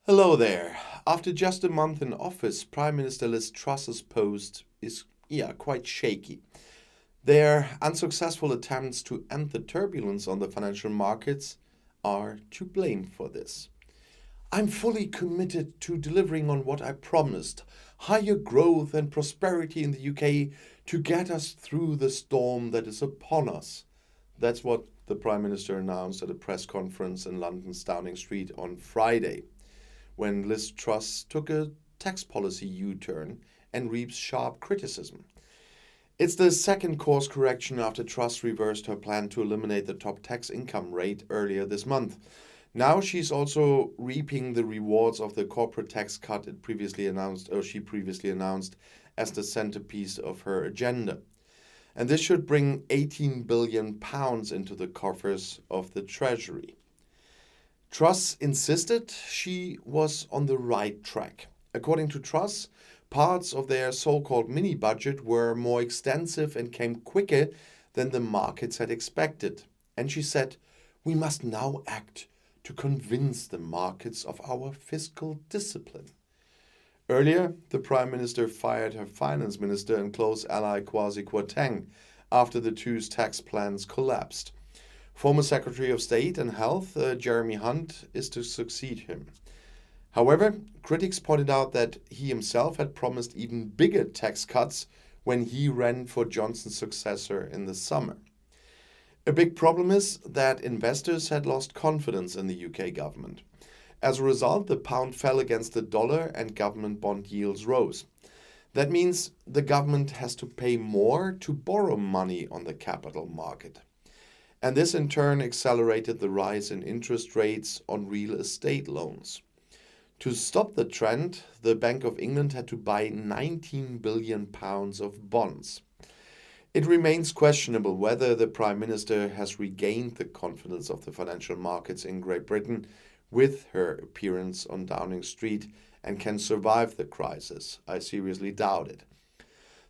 Hello there. After just a month in office, Prime Minister Liz Truss's post is, quite shaky. Their unsuccessful attempts to end the turbulence on the financial markets are to blame for this. I'm fully committed to delivering on what I promised higher growth and prosperity in the UK to get us through the storm that is upon us. That's what the Prime Minister announced at a press conference in London's Downing Street on Friday, when Liz Truss took a tax policy U-turn and reaps sharp criticism. It's the second course correction after Truss reversed her plan to eliminate the top tax income rate earlier this month. Now she's also reaping the rewards of the corporate tax cut she previously announced as the centerpiece of her agenda. And this should bring £18 billion into the coffers of the Treasury. Truss insisted she was on the right track. According to Truss, parts of their so-called mini-budget were more extensive and came quicker than the markets had expected. And she said, "We must now act to convince the markets of our fiscal discipline." Earlier, the Prime Minister fired her finance minister and close ally Kwasi Kwarteng after the two's tax plans collapsed. Former Secretary of State and Health, Jeremy Hunt, is to succeed him. However, critics pointed out that he himself had promised even bigger tax cuts when he ran for Johnson's successor in the summer. A big problem is that investors had lost confidence in the UK government. As a result, the pound fell against the dollar and government bond yields rose. That means the government has to pay more to borrow money on the capital market. And this in turn accelerated the rise in interest rates on real estate loans. To stop the trend, the Bank of England had to buy £19 billion of bonds. It remains questionable whether the Prime Minister has regained the confidence of the financial markets in Great Britain with her appearance on Downing Street and can survive the crisis. I seriously doubt it.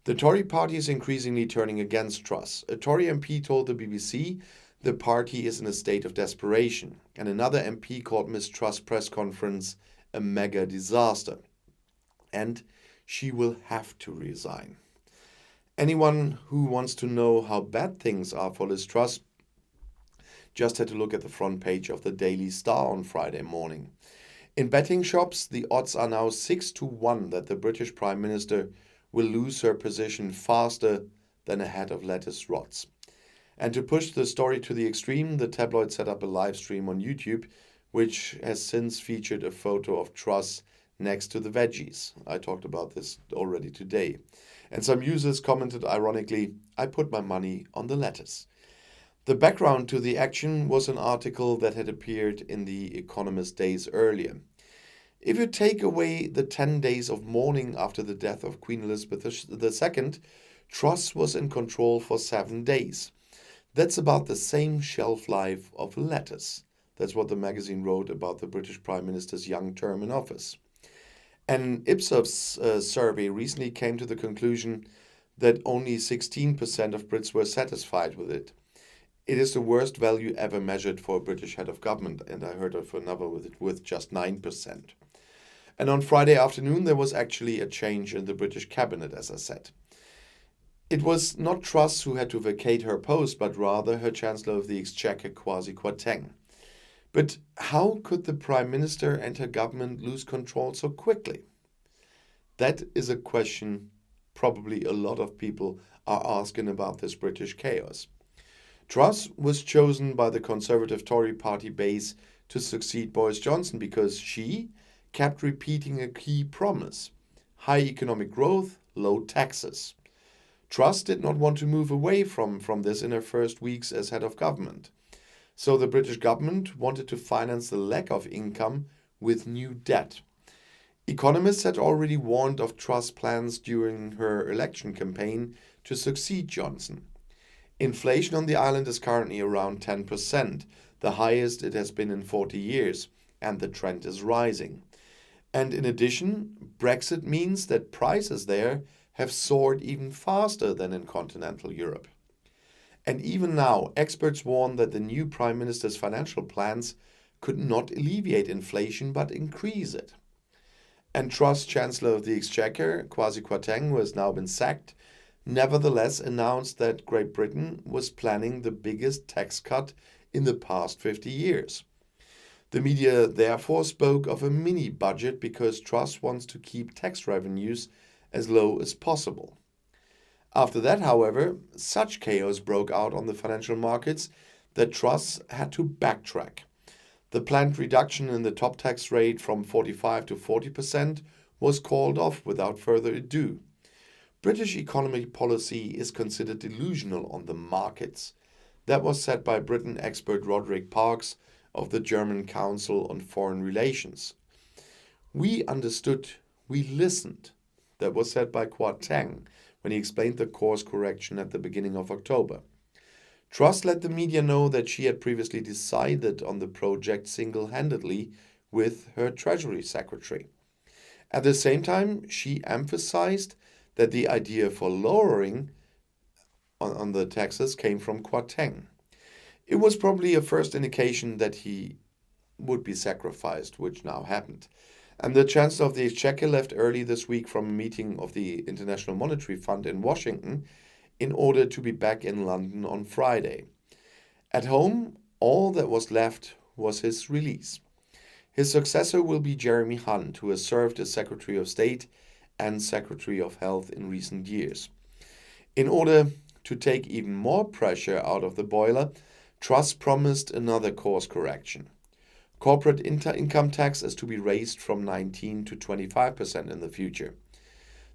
The Tory party is increasingly turning against Truss. A Tory MP told the BBC the party is in a state of desperation, and another MP called Ms. Truss' press conference a mega disaster. And she will have to resign. Anyone who wants to know how bad things are for Liz Truss just had to look at the front page of the Daily Star on Friday morning. In betting shops, the odds are now 6-1 that the British Prime Minister will lose her position faster than a head of lettuce rots. And to push the story to the extreme, the tabloid set up a live stream on YouTube, which has since featured a photo of Truss next to the veggies. I talked about this already today. And some users commented ironically, "I put my money on the lettuce." The background to the action was an article that had appeared in The Economist days earlier. If you take away the 10 days of mourning after the death of Queen Elizabeth II, Truss was in control for 7 days. That's about the same shelf life of lettuce. That's what the magazine wrote about the British Prime Minister's young term in office. An Ipsos survey recently came to the conclusion that only 16% of Brits were satisfied with it. It is the worst value ever measured for a British head of government, and I heard of another with just 9%. And on Friday afternoon, there was actually a change in the British cabinet, as I said. It was not Truss who had to vacate her post, but rather her Chancellor of the Exchequer, Kwasi Kwarteng. But how could the Prime Minister and her government lose control so quickly? That is a question probably a lot of people are asking about this British chaos. Truss was chosen by the Conservative Tory party base to succeed Boris Johnson because she kept repeating a key promise: high economic growth, low taxes. Truss did not want to move away from this in her first weeks as head of government. So the British government wanted to finance the lack of income with new debt. Economists had already warned of Truss' plans during her election campaign to succeed Johnson. Inflation on the island is currently around 10%, the highest it has been in 40 years, and the trend is rising. And in addition, Brexit means that prices there have soared even faster than in continental Europe. And even now, experts warn that the new Prime Minister's financial plans could not alleviate inflation but increase it. And Truss, Chancellor of the Exchequer, Kwasi Kwarteng, who has now been sacked, nevertheless announced that Great Britain was planning the biggest tax cut in the past 50 years. The media therefore spoke of a mini budget because Truss wants to keep tax revenues as low as possible. After that, however, such chaos broke out on the financial markets that Truss had to backtrack. The planned reduction in the top tax rate from 45 to 40% was called off without further ado. British economic policy is considered delusional on the markets. That was said by Britain expert Roderick Parkes of the German Council on Foreign Relations. We understood, we listened. That was said by Kwarteng when he explained the course correction at the beginning of October. Truss let the media know that she had previously decided on the project single-handedly with her Treasury Secretary. At the same time, she emphasized that the idea for lowering on the taxes came from Kwarteng. It was probably a first indication that he would be sacrificed, which now happened. And the Chancellor of the Exchequer left early this week from a meeting of the International Monetary Fund in Washington in order to be back in London on Friday. At home, all that was left was his release. His successor will be Jeremy Hunt, who has served as Secretary of State and Secretary of Health in recent years. In order to take even more pressure out of the boiler, Truss promised another course correction. Corporate income tax is to be raised from 19 to 25% in the future.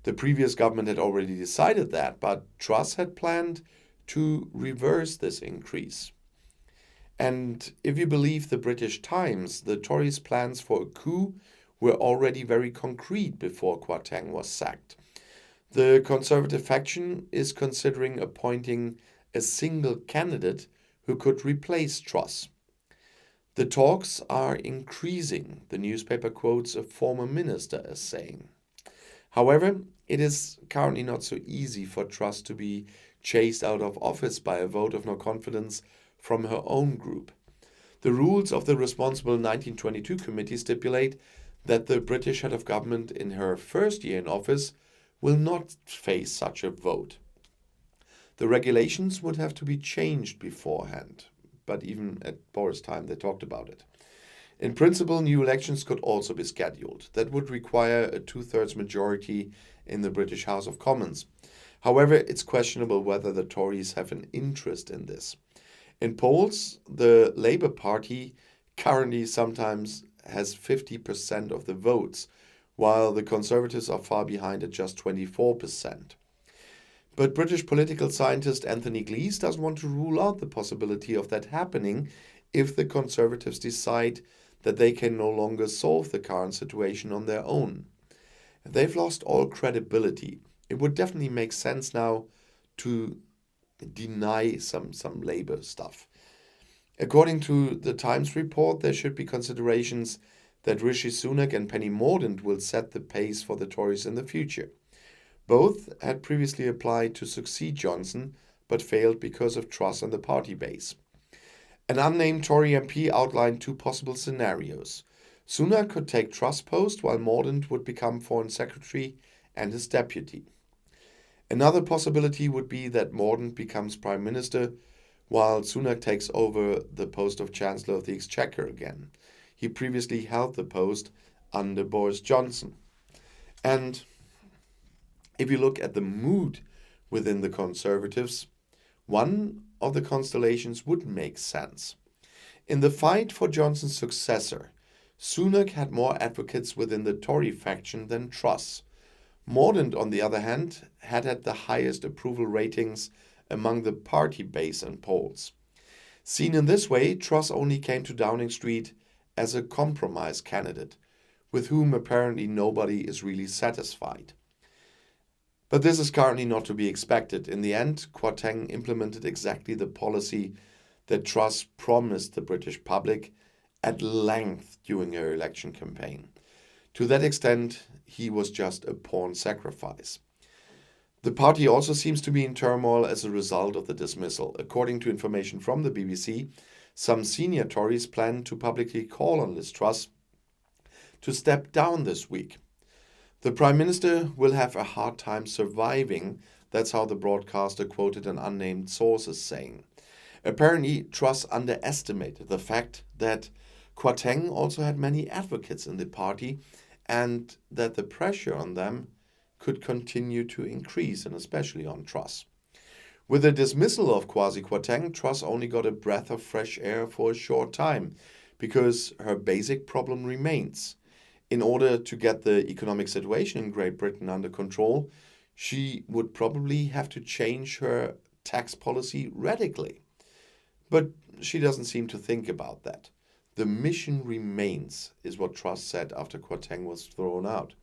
The previous government had already decided that, but Truss had planned to reverse this increase. And if you believe the British Times, the Tories' plans for a coup were already very concrete before Kwarteng was sacked. The Conservative faction is considering appointing a single candidate who could replace Truss. The talks are increasing, the newspaper quotes a former minister as saying. However, it is currently not so easy for Truss to be chased out of office by a vote of no confidence from her own group. The rules of the responsible 1922 committee stipulate that the British head of government in her first year in office will not face such a vote. The regulations would have to be changed beforehand, but even at Boris' time they talked about it. In principle, new elections could also be scheduled. That would require a two-thirds majority in the British House of Commons. However, it's questionable whether the Tories have an interest in this. In polls, the Labour Party currently sometimes has 50% of the votes, while the Conservatives are far behind at just 24%. But British political scientist Anthony Glees doesn't want to rule out the possibility of that happening if the Conservatives decide that they can no longer solve the current situation on their own. If they've lost all credibility, it would definitely make sense now to deny some Labour stuff. According to the Times report, there should be considerations that Rishi Sunak and Penny Mordaunt will set the pace for the Tories in the future. Both had previously applied to succeed Johnson, but failed because of Truss and the party base. An unnamed Tory MP outlined two possible scenarios. Sunak could take Truss' post, while Mordaunt would become Foreign Secretary and his deputy. Another possibility would be that Mordaunt becomes Prime Minister, while Sunak takes over the post of Chancellor of the Exchequer again. He previously held the post under Boris Johnson. And if you look at the mood within the Conservatives, one of the constellations would make sense. In the fight for Johnson's successor, Sunak had more advocates within the Tory faction than Truss. Mordaunt, on the other hand, had the highest approval ratings among the party base and polls. Seen in this way, Truss only came to Downing Street as a compromise candidate, with whom apparently nobody is really satisfied. But this is currently not to be expected. In the end, Kwarteng implemented exactly the policy that Truss promised the British public at length during her election campaign. To that extent, he was just a pawn sacrifice. The party also seems to be in turmoil as a result of the dismissal. According to information from the BBC, Some senior Tories plan to publicly call on Liz Truss to step down this week. The Prime Minister will have a hard time surviving. That's how the broadcaster quoted an unnamed source as saying. Apparently, Truss underestimated the fact that Kwarteng also had many advocates in the party and that the pressure on them could continue to increase, and especially on Truss. With the dismissal of Kwasi Kwarteng, Truss only got a breath of fresh air for a short time because her basic problem remains. In order to get the economic situation in Great Britain under control, she would probably have to change her tax policy radically. But she doesn't seem to think about that. The mission remains, is what Truss said after Kwarteng was thrown out.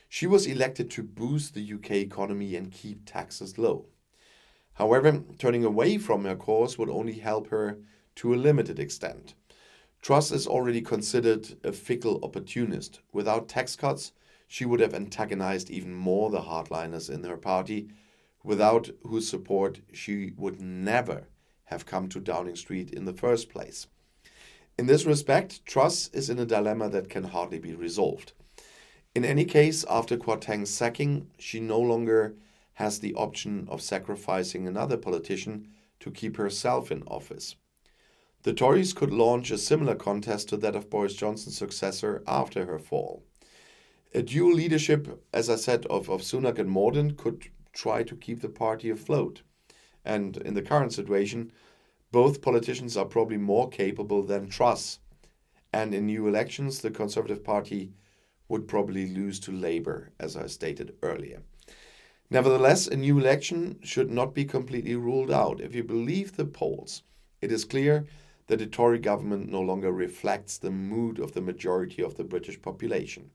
She was elected to boost the UK economy and keep taxes low. However, turning away from her course would only help her to a limited extent. Truss is already considered a fickle opportunist. Without tax cuts, she would have antagonized even more the hardliners in her party, without whose support she would never have come to Downing Street in the first place. In this respect, Truss is in a dilemma that can hardly be resolved. In any case, after Kwarteng's sacking, she no longer has the option of sacrificing another politician to keep herself in office. The Tories could launch a similar contest to that of Boris Johnson's successor after her fall. A dual leadership, as I said, of Sunak and Mordaunt could try to keep the party afloat. And in the current situation, both politicians are probably more capable than Truss. And in new elections, the Conservative Party would probably lose to Labour, as I stated earlier. Nevertheless, a new election should not be completely ruled out. If you believe the polls, it is clear that the Tory government no longer reflects the mood of the majority of the British population.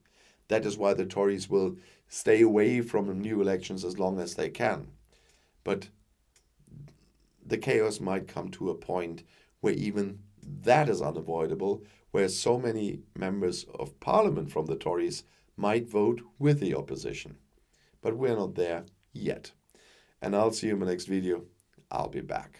That is why the Tories will stay away from new elections as long as they can. But the chaos might come to a point where even that is unavoidable, where so many members of parliament from the Tories might vote with the opposition. But we're not there yet. And I'll see you in my next video. I'll be back.